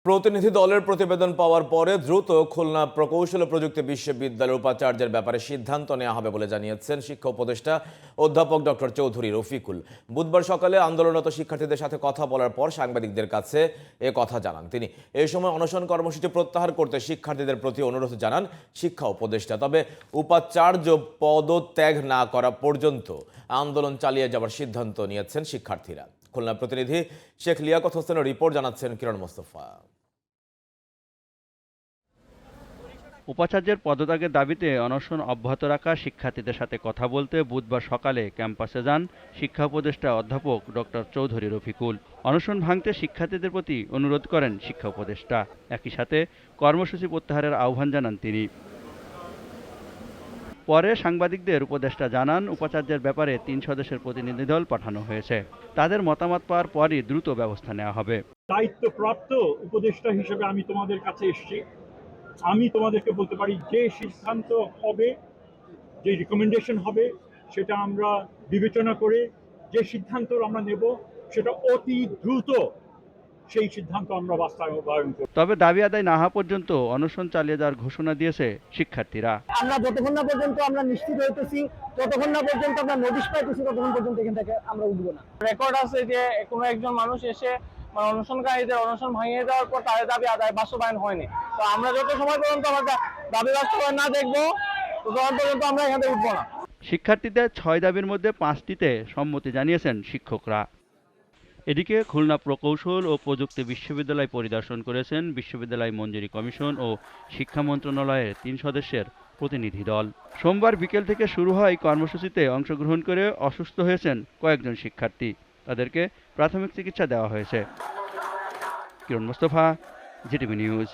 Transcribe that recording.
প্রতিনিধি দলের প্রতিবেদন পাওয়ার পরে দ্রুত খুলনা প্রকৌশল ও প্রযুক্তি বিশ্ববিদ্যালয়ের উপাচার্যের ব্যাপারে সিদ্ধান্ত নেওয়া হবে বলে জানিয়েছেন শিক্ষা উপদেষ্টা অধ্যাপক ডক্টর চৌধুরী রফিকুল। বুধবার সকালে আন্দোলনরত শিক্ষার্থীদের সাথে কথা বলার পর সাংবাদিকদের কাছে এ কথা জানান তিনি। এই সময় অনশন কর্মসূচি প্রত্যাহার করতে শিক্ষার্থীদের প্রতি অনুরোধ জানান শিক্ষা উপদেষ্টা। তবে উপাচার্য পদত্যাগ না করা পর্যন্ত আন্দোলন চালিয়ে যাওয়ার সিদ্ধান্ত নিয়েছেন শিক্ষার্থীরা। খুলনা প্রতিনিধি শেখ লিয়াকত হোসেনের রিপোর্ট জানাচ্ছেন কিরণ মোস্তফা। উপাচার্যের পদত্যাগের দাবিতে অনশন অব্যাহত রাখা শিক্ষার্থীদের সাথে কথা বলতে বুধবার সকালে ক্যাম্পাসে যান শিক্ষা উপদেষ্টা অধ্যাপক ডক্টর চৌধুরী রফিকুল। অনশন ভাঙতে শিক্ষার্থীদের প্রতি অনুরোধ করেন শিক্ষা উপদেষ্টা। একই সাথে কর্মসূচি প্রত্যাহারের আহ্বান জানান তিনি। পরে সাংবাদিকদের উপদেষ্টা জানান, উপাচার্যের ব্যাপারে 3 সদস্যের প্রতিনিধি দল পাঠানো হয়েছে। তাদের মতামত পাওয়ার পরই দ্রুত ব্যবস্থা নেওয়া হবে। দায়িত্বপ্রাপ্ত উপদেষ্টা হিসেবে আমি তোমাদের কাছে এসেছি। আমি তোমাদেরকে বলতে পারি, যে সিদ্ধান্ত হবে, যে রিকমেন্ডেশন হবে, সেটা আমরা বিবেচনা করে যে সিদ্ধান্ত আমরা নেব সেটা অতি দ্রুত সেই সিদ্ধান্ত আমরা বাস্তবায়ন করব। তবে দাবি আদায় না হওয়া পর্যন্ত অনশন চালিয়ে যাওয়ার ঘোষণা দিয়েছে শিক্ষার্থীরা। আমরা যতক্ষণ না পর্যন্ত আমরা নিশ্চিত হইতেছি, যতক্ষণ না পর্যন্ত আমরা নোটিশ পাইতেছি, ততক্ষণ পর্যন্ত এখান থেকে আমরা উঠবো না। রেকর্ড আছে যে কোনো একজন মানুষ এসে অনশনকারীদের অনশন ভাঙিয়ে দেওয়ার পর তাদের দাবি আদায় বাস্তবায়ন হয়নি। তো আমরা যত সময় পর্যন্ত আমরা দাবি বাস্তবায়ন না দেখবো ততক্ষণ পর্যন্ত আমরা এখান থেকে উঠবো না। শিক্ষার্থীদের 6 দাবির মধ্যে 5টিতে সম্মতি জানিয়েছেন শিক্ষকরা। এদিকে খুলনা প্রকৌশল ও প্রযুক্তি বিশ্ববিদ্যালয় পরিদর্শন করেছেন বিশ্ববিদ্যালয় মঞ্জুরি কমিশন ও শিক্ষা মন্ত্রণালয়ের 3 সদস্যের প্রতিনিধি দল। সোমবার বিকেল থেকে শুরু হয় কর্মসূচিতে অংশগ্রহণ করে অসুস্থ হয়েছেন কয়েকজন শিক্ষার্থী। তাদেরকে প্রাথমিক চিকিৎসা দেওয়া হয়েছে। কিরণ মোস্তফা, জিটিভি নিউজ।